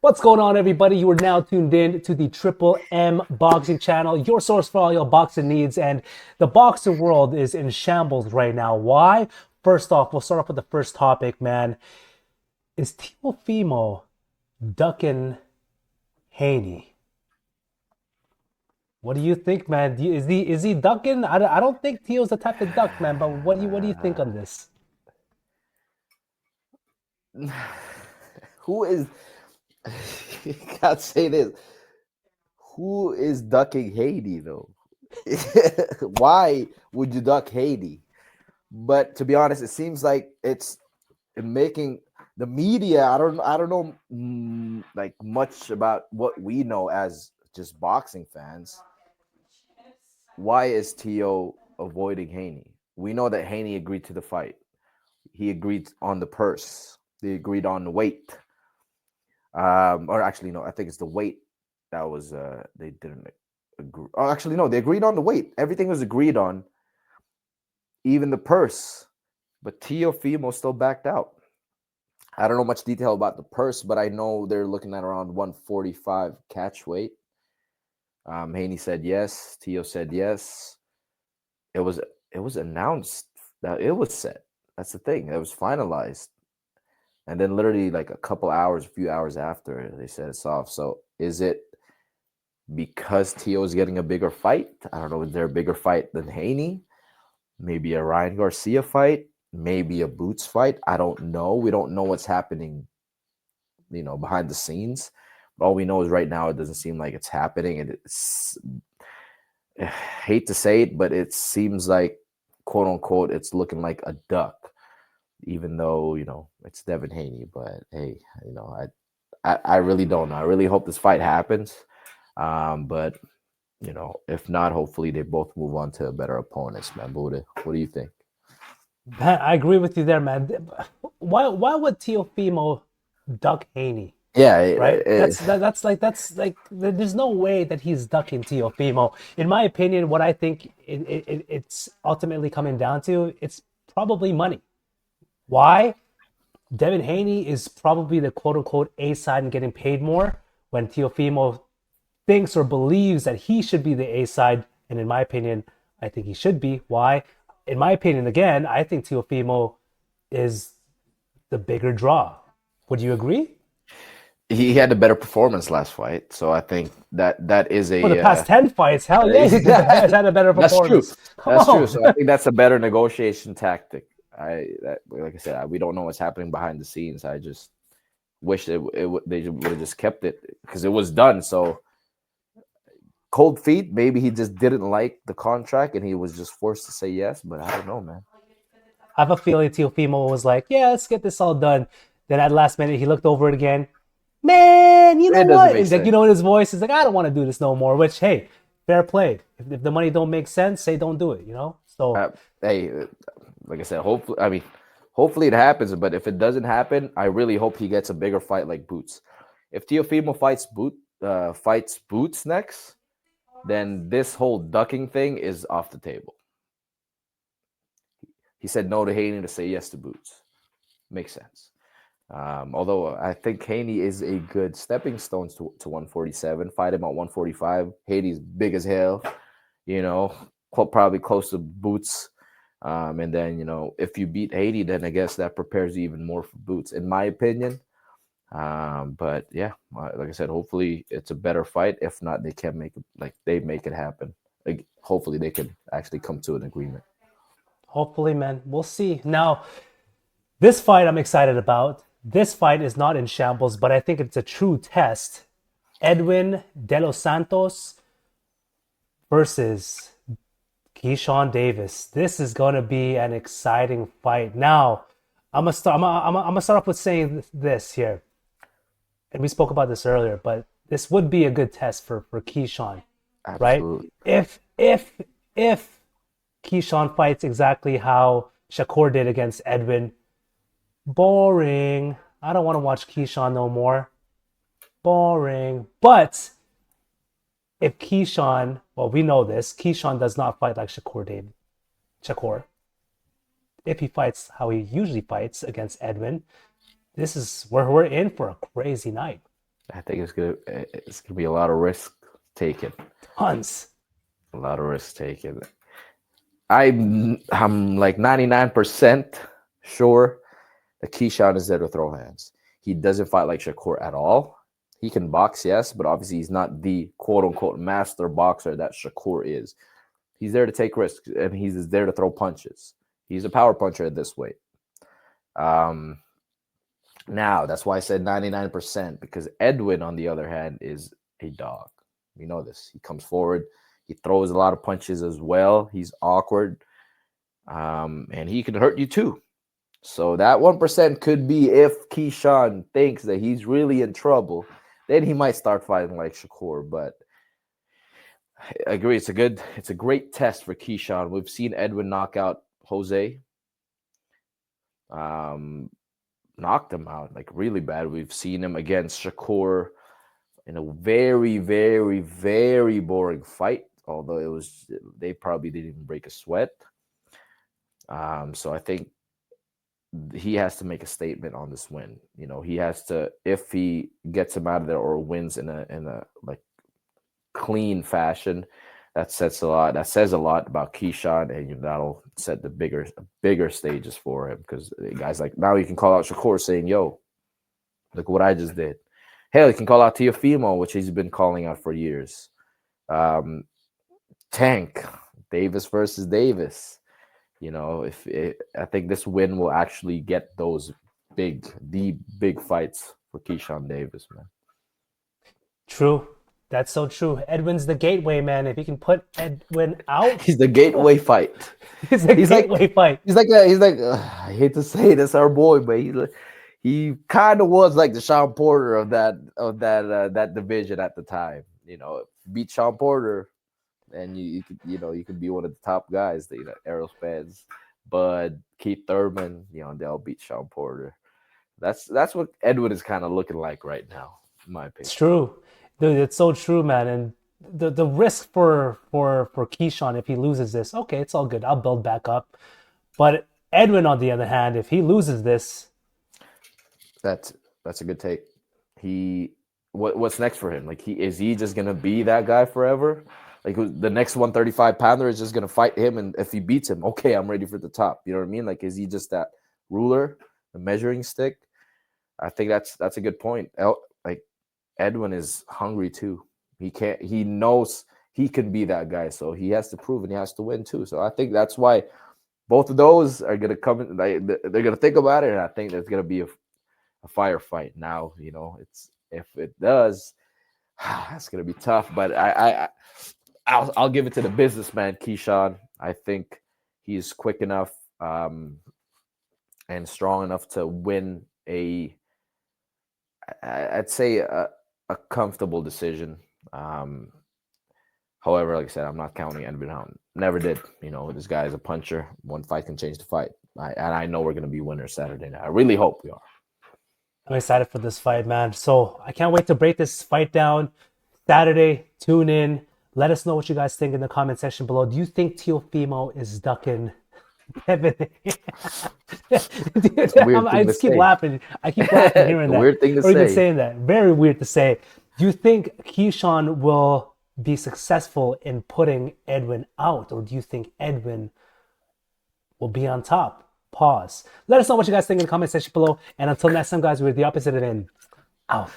What's going on, everybody? You are now tuned in to the Triple M Boxing Channel, your source for all your boxing needs. And the boxing world is in shambles right now. Why? First off, we'll start off with the first topic, man. Is Teofimo ducking Haney? What do you think, man? Is he ducking? I don't think Teo's the type to duck, man. But what do you think on this? Who is? Can't say this. Who is ducking Haiti though? Why would you duck Haiti? But to be honest, it seems like it's making the media. I don't know like much about what we know as just boxing fans. Why is Tio avoiding Haney? We know that Haney agreed to the fight. He agreed on the purse. They agreed on the weight. Or actually, no, I think it's the weight that was they didn't agree. Oh, actually, no, they agreed on the weight. Everything was agreed on, even the purse. But Teofimo still backed out. I don't know much detail about the purse, but I know they're looking at around 145 catch weight. Haney said yes. Teo said yes. It was announced that it was set. That's the thing. It was finalized. And then literally like a few hours after, they said it's off. So is it because Tio is getting a bigger fight? I don't know. Is there a bigger fight than Haney? Maybe a Ryan Garcia fight? Maybe a Boots fight? I don't know. We don't know what's happening, behind the scenes. But all we know is right now it doesn't seem like it's happening. And it's, I hate to say it, but it seems like, quote unquote, it's looking like a duck. Even though it's Devin Haney, but hey, I really don't know. I really hope this fight happens, but if not, hopefully they both move on to better opponents, man. Buddha, what do you think? Man, I agree with you there, man. Why would Teofimo duck Haney? Yeah, Right? That's like there's no way that he's ducking Teofimo. In my opinion, what I think it's ultimately coming down to, it's probably money. Why? Devin Haney is probably the quote unquote A side and getting paid more when Teofimo thinks or believes that he should be the A side. And in my opinion, I think he should be. Why? In my opinion, again, I think Teofimo is the bigger draw. Would you agree? he had a better performance last fight, so I think that is For the a past 10 fights, hell yeah, he's had a better that's true. performance. Come That's true. on. So I think that's a better negotiation tactic. Like I said, we don't know what's happening behind the scenes. I just wish they would have just kept it because it was done. So cold feet. Maybe he just didn't like the contract and he was just forced to say yes. But I don't know, man. I have a feeling Teofimo was like, yeah, let's get this all done. Then at last minute, he looked over it again. Man, you know It doesn't what? make And like, sense. in his voice, he's like, I don't want to do this no more. Which, hey, fair play. If the money don't make sense, say don't do it. So Hey, like I said, hopefully it happens. But if it doesn't happen, I really hope he gets a bigger fight like Boots. If Teofimo fights Boots next, then this whole ducking thing is off the table. He said no to Haney to say yes to Boots. Makes sense. Although I think Haney is a good stepping stone to 147. Fight him at 145. Haney's big as hell, probably close to Boots. And then, if you beat Haney, then I guess that prepares you even more for Boots, in my opinion. But yeah, like I said, hopefully it's a better fight. If not, they can make it happen. Like, hopefully they can actually come to an agreement. hopefully, man, we'll see. Now, this fight I'm excited about. This fight is not in shambles, but I think it's a true test. Edwin Delos Santos versus Keyshawn Davis. This is going to be an exciting fight. Now, I'm gonna start off with saying this here, and we spoke about this earlier, but this would be a good test for Keyshawn, right? Absolutely. If Keyshawn fights exactly how Shakur did against Edwin, boring. I don't want to watch Keyshawn no more. Boring. But if Keyshawn, well, we know this, Keyshawn does not fight like Shakur did. Shakur. If he fights how he usually fights against Edwin, this is where we're in for a crazy night. I think it's gonna be a lot of risk taken. Tons. A lot of risk taken. I'm like 99% sure that Keyshawn is there to throw hands. He doesn't fight like Shakur at all. He can box, yes, but obviously he's not the quote unquote master boxer that Shakur is. He's there to take risks and he's there to throw punches. He's a power puncher at this weight. Um, Now, that's why I said 99%, because Edwin, on the other hand, is a dog. We know this. He comes forward. He throws a lot of punches as well. He's awkward. And he can hurt you too. So that 1% could be if Keyshawn thinks that he's really in trouble, then he might start fighting like Shakur. But I agree. It's a great test for Keyshawn. We've seen Edwin knock out Jose. Knocked him out like really bad. We've seen him against Shakur in a very, very, very boring fight. Although they probably didn't even break a sweat. So I think he has to make a statement on this win. You know, he has to, if he gets him out of there or wins in a like clean fashion, that says a lot about Keyshawn, and that'll set the bigger stages for him, because guys like now you can call out Shakur saying, "Yo, look what I just did." Hell, you can call out Teofimo, which he's been calling out for years. Tank Davis versus Davis. You know, I think this win will actually get the big fights for Keyshawn Davis, man. True. That's so true. Edwin's the gateway, man. If you can put Edwin out, He's the gateway fight. He's the gateway fight. He's like I hate to say this, our boy, but he kind of was like the Sean Porter of that division at the time. You know, beat Sean Porter, and you could be one of the top guys. Errol Spence, Bud, Keith Thurman. You know, they'll beat Sean Porter. That's what Edwin is kind of looking like right now, in my opinion. It's true. Dude, it's so true, man. And the risk for Keyshawn, if he loses this, okay, it's all good. I'll build back up. But Edwin, on the other hand, if he loses this, that's a good take. What's next for him? Like, is he just gonna be that guy forever? Like, the next 135 pounder is just gonna fight him, and if he beats him, okay, I'm ready for the top. You know what I mean? Like, is he just that ruler, the measuring stick? I think that's a good point. Like, Edwin is hungry too. He knows he can be that guy, so he has to prove and he has to win too. So I think that's why both of those are gonna come in. They're gonna think about it, and I think there's gonna be a firefight. Now, you know, if it does, it's gonna be tough. But I'll give it to the businessman Keyshawn. I think he's quick enough and strong enough to win I'd say a comfortable decision. However, like I said, I'm not counting Edwin out. Never did. You know, this guy is a puncher. One fight can change the fight. And I know we're going to be winners Saturday night. I really hope we are. I'm excited for this fight, man. So I can't wait to break this fight down. Saturday, tune in. Let us know what you guys think in the comment section below. Do you think Teofimo is ducking Devin? Dude, I just keep laughing. I keep laughing hearing that. Weird thing to say. Even saying that. Very weird to say. Do you think Keyshawn will be successful in putting Edwin out, or do you think Edwin will be on top? Pause. Let us know what you guys think in the comment section below. And until next time, guys, we're the opposite of in. Out.